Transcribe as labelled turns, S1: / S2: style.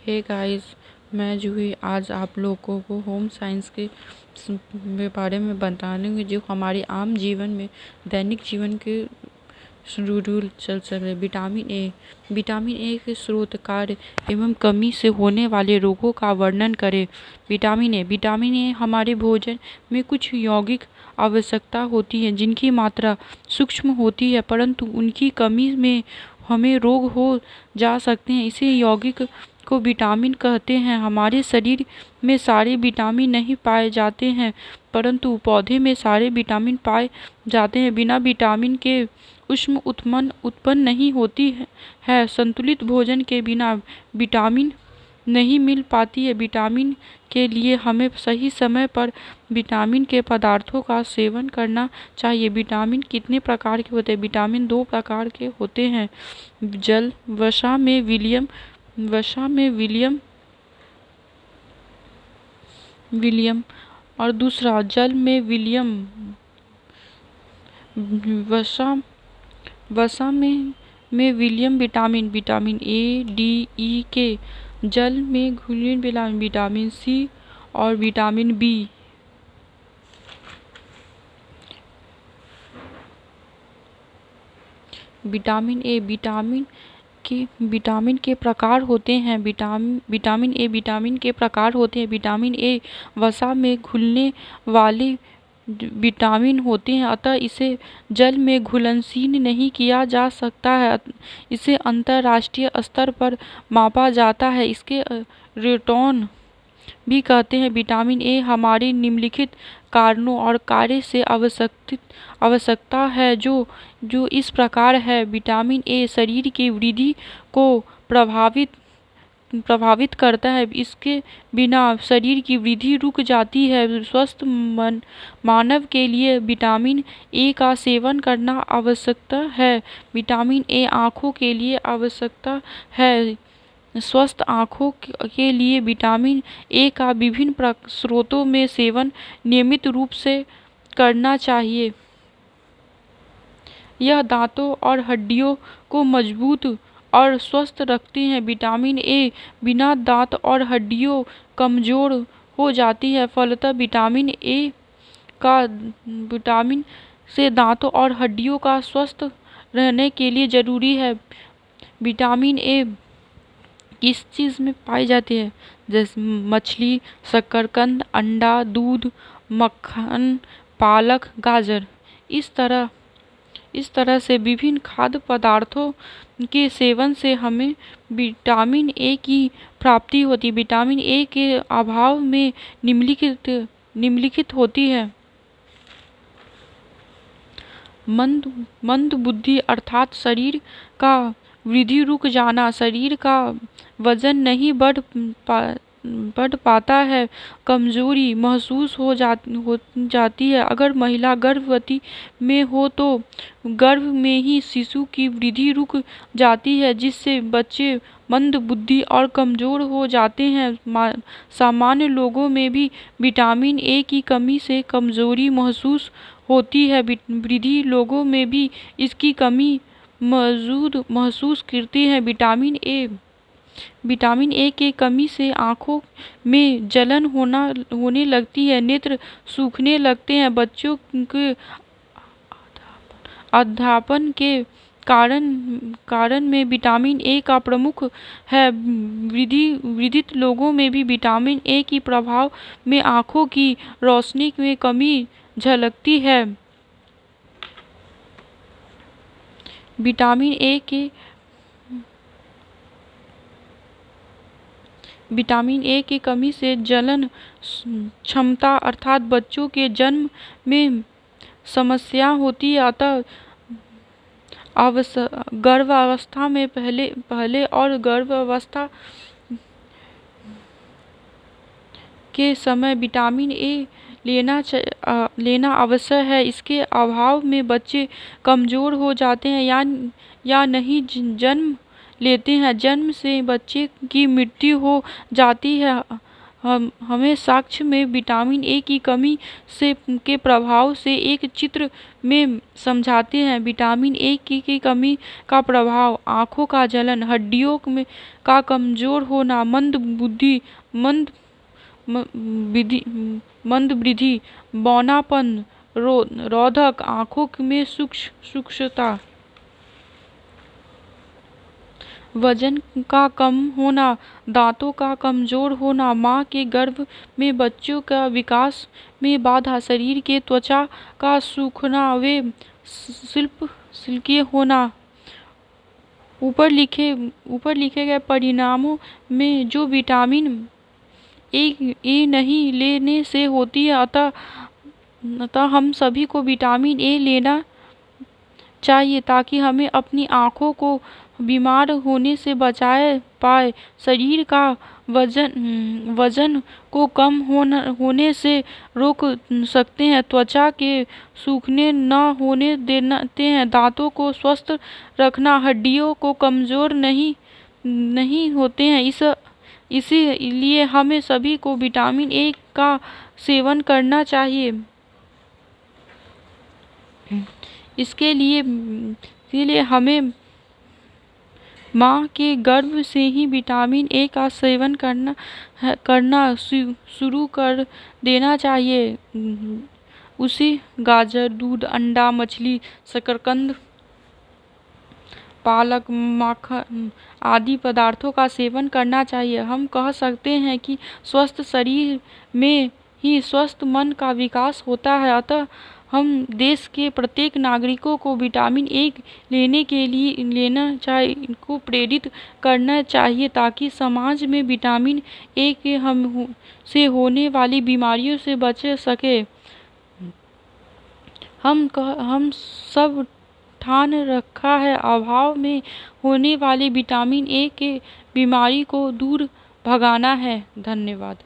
S1: Hey guys, मैं जूही आज आप लोगों को होम साइंस के बारे में बताऊंगी जो हमारे आम जीवन में दैनिक जीवन के रूल चल सके। विटामिन ए के स्रोत, कार्य एवं कमी से होने वाले रोगों का वर्णन करें। विटामिन ए हमारे भोजन में कुछ यौगिक आवश्यकता होती है जिनकी मात्रा सूक्ष्म होती है, परंतु उनकी कमी में हमें रोग हो जा सकते हैं। इसे यौगिक को विटामिन कहते हैं। हमारे शरीर में सारे विटामिन नहीं पाए जाते हैं, परंतु पौधे में सारे विटामिन पाए जाते हैं। बिना विटामिन के ऊष्मा उत्पन्न नहीं होती है। संतुलित भोजन के बिना विटामिन नहीं मिल पाती है। विटामिन के लिए हमें सही समय पर विटामिन के पदार्थों का सेवन करना चाहिए। विटामिन कितने प्रकार के होते हैं? विटामिन 2 प्रकार के होते हैं। जल, वसा में विलियम और दूसरा जल में वसा में विलियम vitamin A, D, E K. जल में घुलनशील विटामिन सी और vitamin B. Vitamin A vitamin के प्रकार होते हैं। विटामिन के प्रकार होते हैं। विटामिन ए वसा में घुलने वाले विटामिन होते हैं, अतः इसे जल में घुलनशील नहीं किया जा सकता है। इसे अंतरराष्ट्रीय स्तर पर मापा जाता है। इसके रेटॉन भी कहते हैं। विटामिन ए हमारे निम्नलिखित कारणों और कार्य से आवश्यकता है जो इस प्रकार है। विटामिन ए शरीर की वृद्धि को प्रभावित करता है। इसके बिना शरीर की वृद्धि रुक जाती है। स्वस्थ मानव के लिए विटामिन ए का सेवन करना आवश्यक है। विटामिन ए आँखों के लिए आवश्यकता है। स्वस्थ आँखों के लिए विटामिन ए का विभिन्न स्रोतों में सेवन नियमित रूप से करना चाहिए। यह दांतों और हड्डियों को मजबूत और स्वस्थ रखते हैं। विटामिन ए बिना दांत और हड्डियों कमजोर हो जाती है। फलतः विटामिन से दांतों और हड्डियों का स्वस्थ रहने के लिए जरूरी है। विटामिन ए किस चीज़ में पाई जाती है? जैसे मछली, शकरकंद, अंडा, दूध, मक्खन, पालक, गाजर। इस तरह से विभिन्न खाद्य पदार्थों के सेवन से हमें विटामिन ए की प्राप्ति होती है। विटामिन ए के अभाव में निम्नलिखित होती है। मंद बुद्धि अर्थात शरीर का वृद्धि रुक जाना, शरीर का वजन नहीं बढ़ पाता है, कमजोरी महसूस हो जाती है। अगर महिला गर्भवती में हो तो गर्भ में ही शिशु की वृद्धि रुक जाती है, जिससे बच्चे मंद बुद्धि और कमजोर हो जाते हैं। सामान्य लोगों में भी विटामिन ए की कमी से कमजोरी होती है। वृद्ध लोगों में भी इसकी कमी महसूस करते हैं। विटामिन ए के कमी से आँखों में जलन होने लगती है, नेत्र सूखने लगते हैं। बच्चों के अधापन के कारण में विटामिन ए का प्रमुख है। वृद्ध लोगों में भी विटामिन ए की प्रभाव में आँखों की रोशनी में कमी झलकती है। विटामिन ए की कमी से जनन क्षमता अर्थात बच्चों के जन्म में समस्या होती है। अतः गर्भावस्था में पहले और गर्भावस्था के समय विटामिन ए लेना आवश्यक है। इसके अभाव में बच्चे कमजोर हो जाते हैं या नहीं जन्म लेते हैं। जन्म से बच्चे की मृत्यु हो जाती है। हमें साक्ष्य में विटामिन ए की कमी से के प्रभाव से एक चित्र में समझाते हैं। विटामिन ए की कमी का प्रभाव: आँखों का जलन, हड्डियों में का कमजोर होना, मंद वृद्धि, बौनापन, रोधक, आँखों में शुष्कता, वजन का कम होना, दांतों का कमजोर होना, माँ के गर्भ में बच्चों का विकास में बाधा, शरीर के त्वचा का सूखना वे सिल्की होना। ऊपर लिखे गए परिणामों में जो विटामिन ए नहीं लेने से होती है, अतः हम सभी को विटामिन ए लेना चाहिए ताकि हमें अपनी आँखों को बीमार होने से बचाए पाए, शरीर का वजन को कम होने से रोक सकते हैं, त्वचा के सूखने न होने देते हैं, दांतों को स्वस्थ रखना, हड्डियों को कमजोर नहीं होते हैं। इसीलिए हमें सभी को विटामिन ए का सेवन करना चाहिए। इसीलिए हमें माँ के गर्भ से ही विटामिन ए का सेवन करना शुरू कर देना चाहिए। उसी गाजर, दूध, अंडा, मछली, शकरकंद, पालक, माखन आदि पदार्थों का सेवन करना चाहिए। हम कह सकते हैं कि स्वस्थ शरीर में ही स्वस्थ मन का विकास होता है, अतः हम देश के प्रत्येक नागरिकों को विटामिन ए को प्रेरित करना चाहिए ताकि समाज में विटामिन ए के से होने वाली बीमारियों से बच सके। हम सब ठान रखा है अभाव में होने वाली विटामिन ए के बीमारी को दूर भगाना है। धन्यवाद।